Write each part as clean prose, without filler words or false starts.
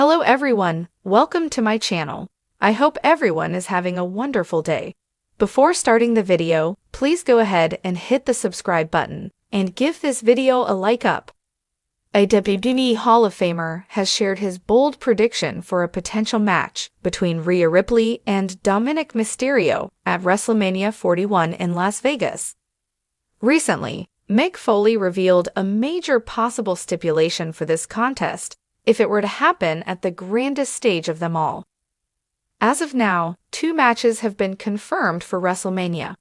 Hello everyone, welcome to my channel. I hope everyone is having a wonderful day. Before starting the video, please go ahead and hit the subscribe button and give this video a like up. A WWE Hall of Famer has shared his bold prediction for a potential match between Rhea Ripley and Dominik Mysterio at WrestleMania 41 in Las Vegas. Recently, Mick Foley revealed a major possible stipulation for this contest if it were to happen at the grandest stage of them all. As of now, 2 matches have been confirmed for WrestleMania.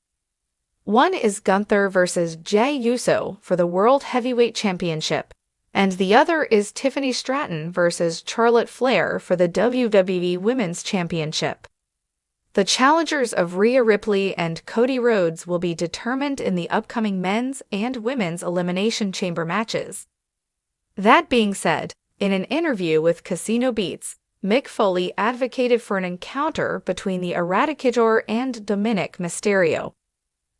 One is Gunther vs. Jey Uso for the World Heavyweight Championship, and the other is Tiffany Stratton vs. Charlotte Flair for the WWE Women's Championship. The challengers of Rhea Ripley and Cody Rhodes will be determined in the upcoming men's and women's Elimination Chamber matches. That being said, in an interview with Casino Beats, Mick Foley advocated for an encounter between the Eradicator and Dominik Mysterio.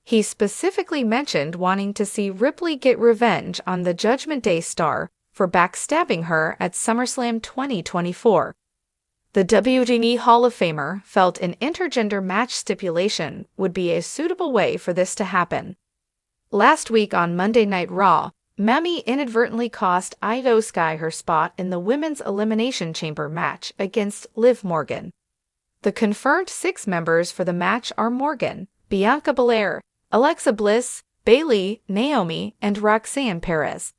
He specifically mentioned wanting to see Ripley get revenge on the Judgment Day star for backstabbing her at SummerSlam 2024. The WWE Hall of Famer felt an intergender match stipulation would be a suitable way for this to happen. Last week on Monday Night Raw, Mami inadvertently cost Io Sky her spot in the Women's Elimination Chamber match against Liv Morgan. The confirmed 6 members for the match are Morgan, Bianca Belair, Alexa Bliss, Bayley, Naomi, and Roxanne Perez.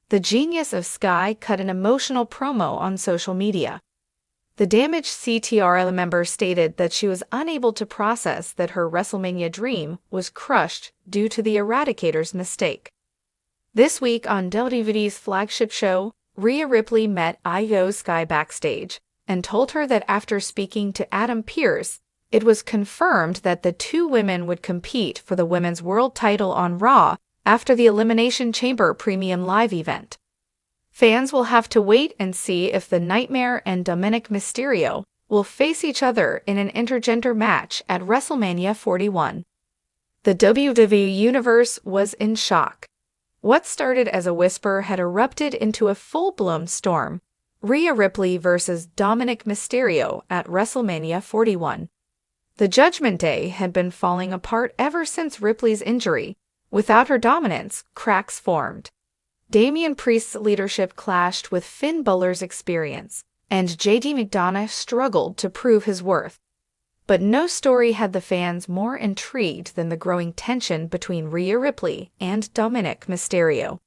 The genius of Sky cut an emotional promo on social media. The damaged CTRL member stated that she was unable to process that her WrestleMania dream was crushed due to the Eradicator's mistake. This week on WWE's flagship show, Rhea Ripley met Io Sky backstage and told her that after speaking to Adam Pearce, it was confirmed that the 2 women would compete for the women's world title on Raw after the Elimination Chamber Premium Live event. Fans will have to wait and see if the Nightmare and Dominik Mysterio will face each other in an intergender match at WrestleMania 41. The WWE Universe was in shock. What started as a whisper had erupted into a full-blown storm. Rhea Ripley vs. Dominik Mysterio at WrestleMania 41. The Judgment Day had been falling apart ever since Ripley's injury. Without her dominance, cracks formed. Damian Priest's leadership clashed with Finn Balor's experience, and JD McDonagh struggled to prove his worth. But no story had the fans more intrigued than the growing tension between Rhea Ripley and Dominik Mysterio.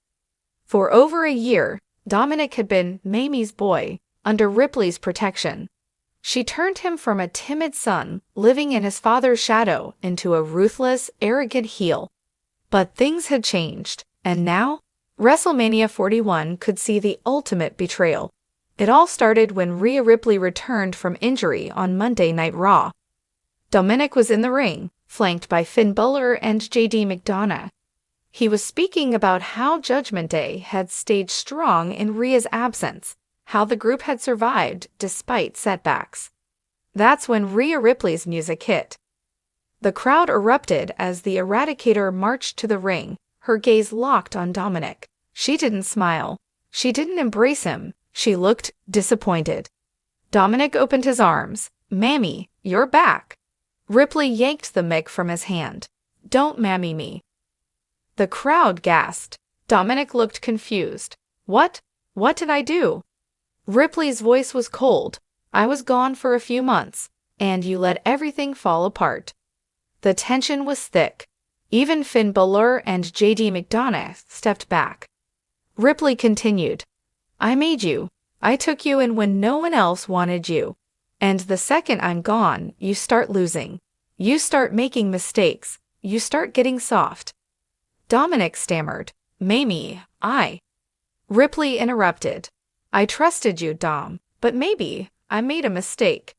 For over a year, Dominik had been Mamie's boy, under Ripley's protection. She turned him from a timid son, living in his father's shadow, into a ruthless, arrogant heel. But things had changed, and now, WrestleMania 41 could see the ultimate betrayal. It all started when Rhea Ripley returned from injury on Monday Night Raw. Dominik was in the ring, flanked by Finn Balor and JD McDonagh. He was speaking about how Judgment Day had stayed strong in Rhea's absence, how the group had survived despite setbacks. That's when Rhea Ripley's music hit. The crowd erupted as the Eradicator marched to the ring, her gaze locked on Dominik. She didn't smile. She didn't embrace him. She looked disappointed. Dominik opened his arms. "Mammy, you're back." Ripley yanked the mic from his hand. "Don't mammy me." The crowd gasped. Dominik looked confused. What did I do?" Ripley's voice was cold. "I was gone for a few months, and you let everything fall apart." The tension was thick. Even Finn Balor and JD McDonagh stepped back. Ripley continued, "I made you. I took you in when no one else wanted you. And the second I'm gone, you start losing. You start making mistakes. You start getting soft." Dominik stammered, "Mamie, Ripley interrupted. "I trusted you, Dom, but maybe I made a mistake."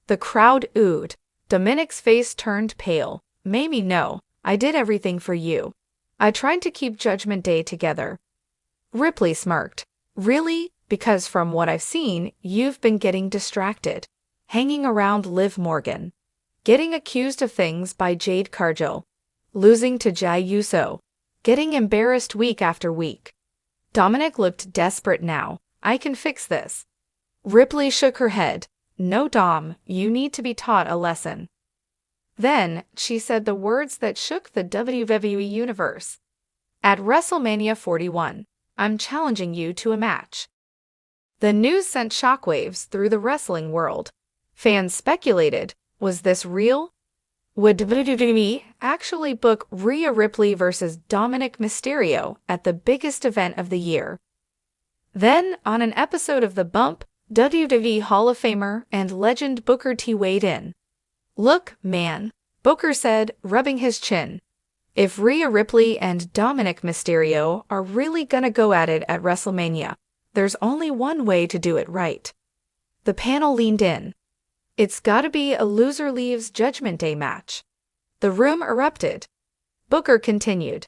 The crowd oohed. Dominik's face turned pale. "Mamie, no. I did everything for you. I tried to keep Judgment Day together." Ripley smirked. "Really? Because from what I've seen, you've been getting distracted. Hanging around Liv Morgan. Getting accused of things by Jade Cargill. Losing to Jey Uso. Getting embarrassed week after week." Dominik looked desperate now. "I can fix this." Ripley shook her head. No, Dom, you need to be taught a lesson. Then, she said the words that shook the WWE Universe. At WrestleMania 41, I'm challenging you to a match. The news sent shockwaves through the wrestling world. Fans speculated, was this real? Would WWE actually book Rhea Ripley versus Dominik Mysterio at the biggest event of the year? Then, on an episode of The Bump, WWE Hall of Famer and legend Booker T weighed in. Look, man, Booker said, rubbing his chin. If Rhea Ripley and Dominik Mysterio are really gonna go at it at WrestleMania, there's only one way to do it right. The panel leaned in. It's gotta be a loser leaves Judgment Day match. The room erupted. Booker continued.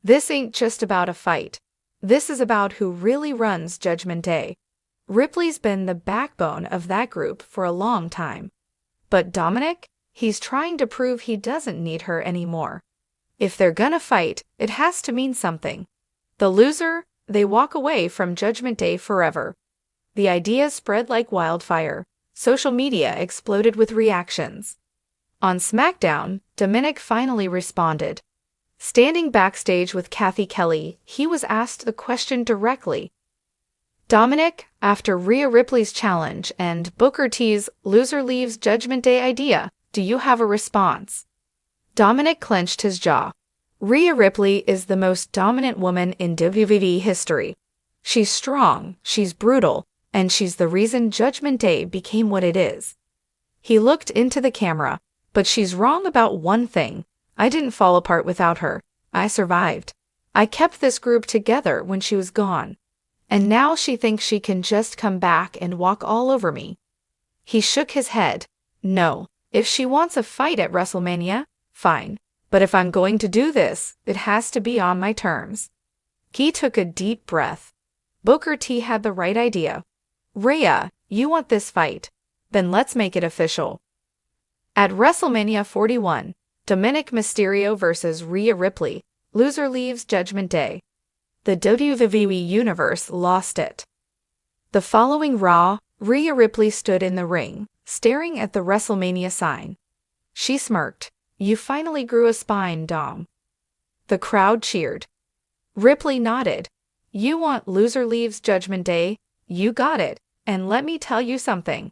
This ain't just about a fight. This is about who really runs Judgment Day. Ripley's been the backbone of that group for a long time. But Dominik? He's trying to prove he doesn't need her anymore. If they're gonna fight, it has to mean something. The loser, they walk away from Judgment Day forever. The idea spread like wildfire. Social media exploded with reactions. On SmackDown, Dominik finally responded. Standing backstage with Kathy Kelly, he was asked the question directly. Dominik, after Rhea Ripley's challenge and Booker T's loser leaves Judgment Day idea, do you have a response? Dominik clenched his jaw. Rhea Ripley is the most dominant woman in WWE history. She's strong, she's brutal, and she's the reason Judgment Day became what it is. He looked into the camera, but she's wrong about one thing. I didn't fall apart without her. I survived. I kept this group together when she was gone. And now she thinks she can just come back and walk all over me. He shook his head. No, if she wants a fight at WrestleMania, fine. But if I'm going to do this, it has to be on my terms. He took a deep breath. Booker T had the right idea. Rhea, you want this fight? Then let's make it official. At WrestleMania 41, Dominik Mysterio versus Rhea Ripley, loser leaves Judgment Day. The WWE Universe lost it. The following Raw, Rhea Ripley stood in the ring, staring at the WrestleMania sign. She smirked. You finally grew a spine, Dom. The crowd cheered. Ripley nodded. You want loser leaves Judgment Day? You got it. And let me tell you something.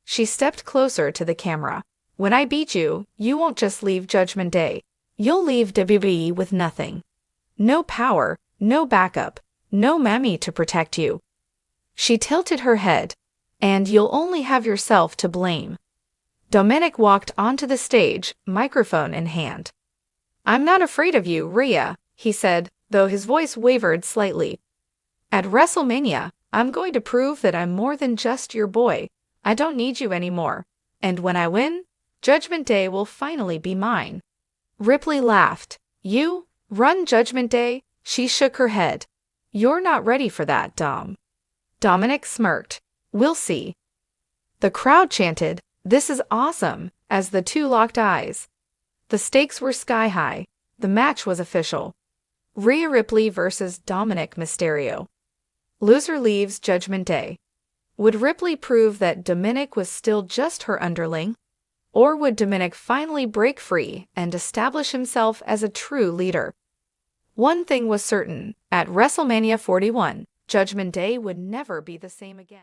She stepped closer to the camera. When I beat you, you won't just leave Judgment Day. You'll leave WWE with nothing. No power, no backup, no mammy to protect you. She tilted her head. And you'll only have yourself to blame. Dominik walked onto the stage, microphone in hand. I'm not afraid of you, Rhea, he said, though his voice wavered slightly. At WrestleMania, I'm going to prove that I'm more than just your boy. I don't need you anymore. And when I win, Judgment Day will finally be mine. Ripley laughed. You? Run Judgment Day? She shook her head. You're not ready for that, Dom. Dominik smirked. We'll see. The crowd chanted, This is awesome, as the two locked eyes. The stakes were sky high. The match was official. Rhea Ripley versus Dominik Mysterio. Loser leaves Judgment Day. Would Ripley prove that Dominik was still just her underling? Or would Dominik finally break free and establish himself as a true leader? One thing was certain, at WrestleMania 41, Judgment Day would never be the same again.